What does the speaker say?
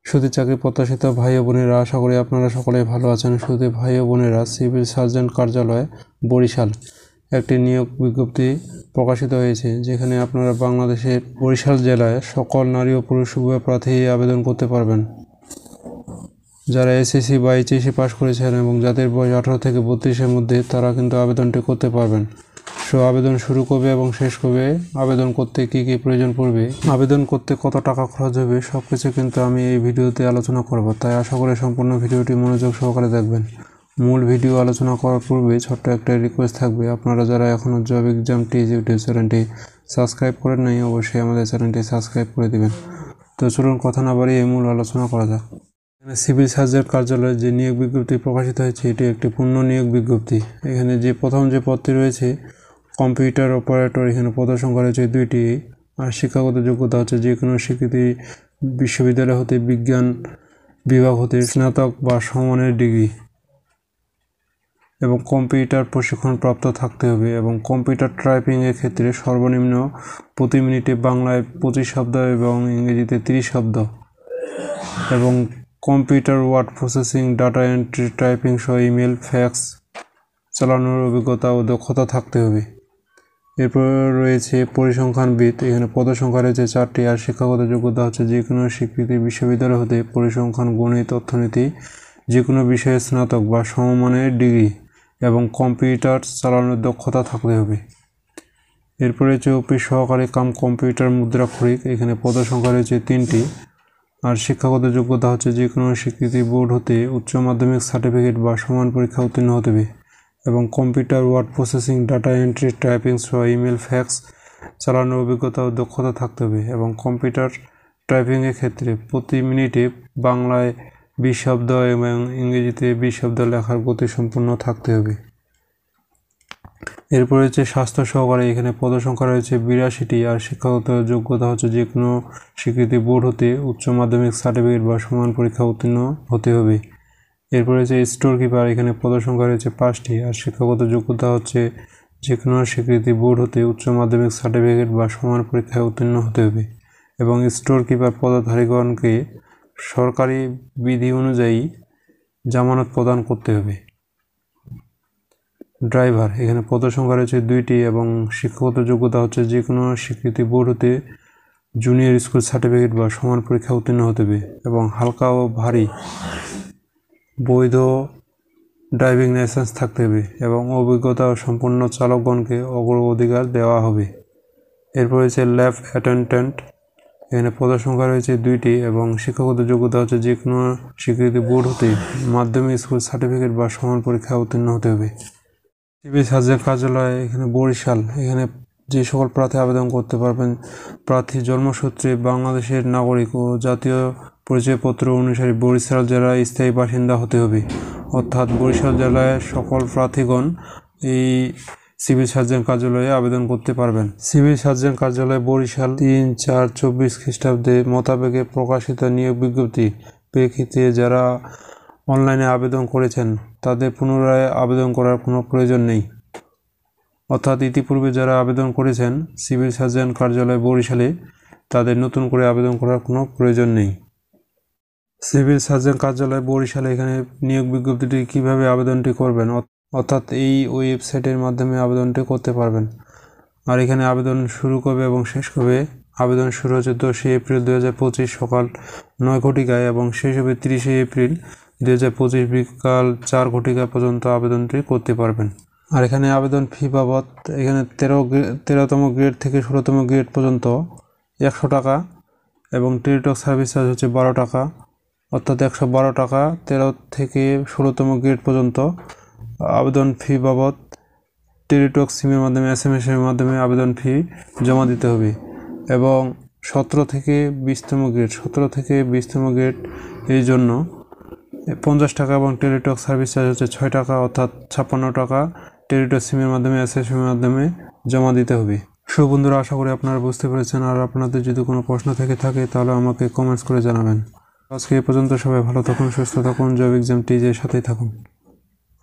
সুধী চাকরি প্রত্যাশিত ভাই ও বোনেরা, আশা করি আপনারা সকলেই ভালো আছেন। সুধী ভাই ও বোনেরা, সিভিল সার্জন কার্যালয় বরিশাল একটি নিয়োগ বিজ্ঞপ্তি প্রকাশিত হয়েছে, যেখানে আপনারা বাংলাদেশের বরিশাল জেলায় সকল নারী ও পুরুষ উভয় প্রার্থী আবেদন করতে পারবেন। যারা এসএসসি বা এইচএসসি পাস করেছেন এবং যাদের বয়স 18 থেকে 32-এর মধ্যে, তারা কিন্তু আবেদনটি করতে পারবেন। আবেদন শুরু করবে এবং শেষ করবে, আবেদন করতে কি কি প্রয়োজন পড়বে, আবেদন করতে কত টাকা খরচ হবে, সবকিছু কিন্তু আমি এই ভিডিওতে আলোচনা করব। তাই আশা করি সম্পূর্ণ ভিডিওটি মনোযোগ সহকারে দেখবেন। মূল ভিডিও আলোচনা করার পূর্বে ছোট্ট একটা রিকোয়েস্ট থাকবে, আপনারা যারা এখনও জব এক্সাম টিজ ইউটিউব চ্যানেলটি সাবস্ক্রাইব করেন নাই, অবশ্যই আমাদের চ্যানেলটি সাবস্ক্রাইব করে দেবেন। তো চলুন কথা না বাড়িয়ে মূল আলোচনা করা যাক। সিভিল সার্জন কার্যালয়ে যে নিয়োগ বিজ্ঞপ্তি প্রকাশিত হয়েছে, এটি একটি পূর্ণ নিয়োগ বিজ্ঞপ্তি। এখানে যে প্রথম যে পদটি রয়েছে কম্পিউটার অপারেটর, এখানে পদের সংখ্যা রয়েছে 2টি। আর শিক্ষাগত যোগ্যতা হচ্ছে যে কোনো স্বীকৃতি বিশ্ববিদ্যালয় হতে, বিজ্ঞান বিভাগ হতে স্নাতক বা সমমানের ডিগ্রি এবং কম্পিউটার প্রশিক্ষণ প্রাপ্ত থাকতে হবে। এবং কম্পিউটার টাইপিংয়ের ক্ষেত্রে সর্বনিম্ন প্রতি মিনিটে বাংলায় 25 শব্দ এবং ইংরেজিতে 30 শব্দ এবং computer word processing, data entry, typing সহ ইমেল, ফ্যাক্স চালানোর অভিজ্ঞতা ও দক্ষতা থাকতে হবে। এরপর রয়েছে পরিসংখ্যানবিদ, এখানে পদের সংখ্যা রয়েছে 4টি। আর শিক্ষাগত যোগ্যতা হচ্ছে যে কোনো স্বীকৃতি বিশ্ববিদ্যালয় হতে পরিসংখ্যান, গণিত, অর্থনীতি যে কোনো বিষয়ে স্নাতক বা সমমানের ডিগ্রি এবং কম্পিউটার চালানোর দক্ষতা থাকতে হবে। এরপরে রয়েছে অফিস সহকারী কাম কম্পিউটার মুদ্রাক্ষরিক, এখানে পদের সংখ্যা রয়েছে 3টি। আর শিক্ষাগত যোগ্যতা হচ্ছে যে কোনো স্বীকৃতি বোর্ড হতে উচ্চ মাধ্যমিক সার্টিফিকেট বা সমান পরীক্ষা উত্তীর্ণ হতে হবে এবং computer word processing, data entry, typing সহ ইমেল, ফ্যাক্স চালানোর অভিজ্ঞতা ও দক্ষতা থাকতে হবে এবং কম্পিউটার টাইপিংয়ের ক্ষেত্রে প্রতি মিনিটে বাংলায় 20 শব্দ এবং ইংরেজিতে 20 শব্দ লেখার গতি সম্পূর্ণ থাকতে হবে। এরপর রয়েছে স্বাস্থ্য সহকারী, এখানে পদের সংখ্যা রয়েছে 82টি। আর শিক্ষাগত যোগ্যতা হচ্ছে যে কোনো স্বীকৃতি বোর্ড হতে উচ্চ মাধ্যমিক সার্টিফিকেট বা সমান পরীক্ষা উত্তীর্ণ হতে হবে। এরপর রয়েছে স্টোর কিপার, এখানে পদের সংখ্যা রয়েছে 5টি। আর শিক্ষাগত যোগ্যতা হচ্ছে যে কোনো স্বীকৃতি বোর্ড হতে উচ্চ মাধ্যমিক সার্টিফিকেট বা সমান পরীক্ষায় উত্তীর্ণ হতে হবে এবং স্টোর কিপার পদধারীগণকে সরকারি বিধি অনুযায়ী জামানত প্রদান করতে হবে। ড্রাইভার, এখানে পদের সংখ্যা রয়েছে 2টি এবং শিক্ষাগত যোগ্যতা হচ্ছে যে কোনো স্বীকৃতি বোর্ড হতে জুনিয়র স্কুল সার্টিফিকেট বা সমান পরীক্ষা উত্তীর্ণ হতে হবে এবং হালকা ও ভারী বৈধ ড্রাইভিং লাইসেন্স থাকতে হবে এবং অভিজ্ঞতা সম্পন্ন চালকগণকে অগ্রাধিকার দেওয়া হবে। এরপর রয়েছে ল্যাব অ্যাটেন্ডেন্ট, এখানে পদের সংখ্যা রয়েছে 2টি এবং শিক্ষাগত যোগ্যতা হচ্ছে যে কোনো স্বীকৃতি বোর্ড হতে মাধ্যমিক স্কুল সার্টিফিকেট বা সমান পরীক্ষা উত্তীর্ণ হতে হবে। সিভিল সার্জন কার্যালয় এখানে বরিশাল, এখানে যে সকল প্রার্থী আবেদন করতে পারবেন, প্রার্থী জন্মসূত্রে বাংলাদেশের নাগরিক ও জাতীয় পরিচয়পত্র অনুসারে বরিশাল জেলার স্থায়ী বাসিন্দা হতে হবে। অর্থাৎ বরিশাল জেলায় সকল প্রার্থীগণ এই সিভিল সার্জন কার্যালয়ে আবেদন করতে পারবেন। সিভিল সার্জন কার্যালয় বরিশাল 3/4/24 খ্রিস্টাব্দে মোতাবেকে প্রকাশিত নিয়োগ বিজ্ঞপ্তি প্রেক্ষিতে যারা অনলাইনে আবেদন করেছেন তাদের পুনরায় আবেদন করার কোনো প্রয়োজন নেই। অর্থাৎ ইতিপূর্বে যারা আবেদন করেছেন সিভিল সার্জন কার্যালয় বরিশালে, তাদের নতুন করে আবেদন করার কোনো প্রয়োজন নেই। সিভিল সার্জন কার্যালয় বরিশালে এখানে নিয়োগ বিজ্ঞপ্তিটি কিভাবে আবেদনটি করবেন, অর্থাৎ এই ওয়েবসাইটের মাধ্যমে আবেদনটি করতে পারবেন। আর এখানে আবেদন শুরু করবে এবং শেষ করবে, আবেদন শুরু হচ্ছে 10 এপ্রিল 2025 সকাল 9 ঘটিকায় এবং শেষ হবে 30 এপ্রিল 2025 বিকাল 4 ঘটিকা পর্যন্ত আবেদনটি করতে পারবেন। আর এখানে আবেদন ফি বাবদ এখানে 13তম গ্রেড থেকে 16তম গ্রেড পর্যন্ত 100 টাকা এবং টেলিটক সার্ভিস চার্জ হচ্ছে 12 টাকা, অর্থাৎ 112 টাকা 13 থেকে 16তম গ্রেড পর্যন্ত আবেদন ফি বাবদ টেলিটক সিমের মাধ্যমে SMS-এর মাধ্যমে আবেদন ফি জমা দিতে হবে। এবং 17 থেকে 20তম গ্রেড এই জন্য 50 টাকা এবং টেলিটক সার্ভিস চার্জ হচ্ছে 6 টাকা, অর্থাৎ 56 টাকা টেলিটক সিমের মাধ্যমে SMS-এর মাধ্যমে জমা দিতে হবে। বন্ধুরা, আশা করি আপনারা বুঝতে পেরেছেন। আর আপনাদের যদি কোনো প্রশ্ন থেকে থাকে তাহলে আমাকে কমেন্টস করে জানাবেন। আজকে এ পর্যন্ত, সবাই ভালো থাকুন, সুস্থ থাকুন, জব এক্সাম টিজের সাথেই থাকুন।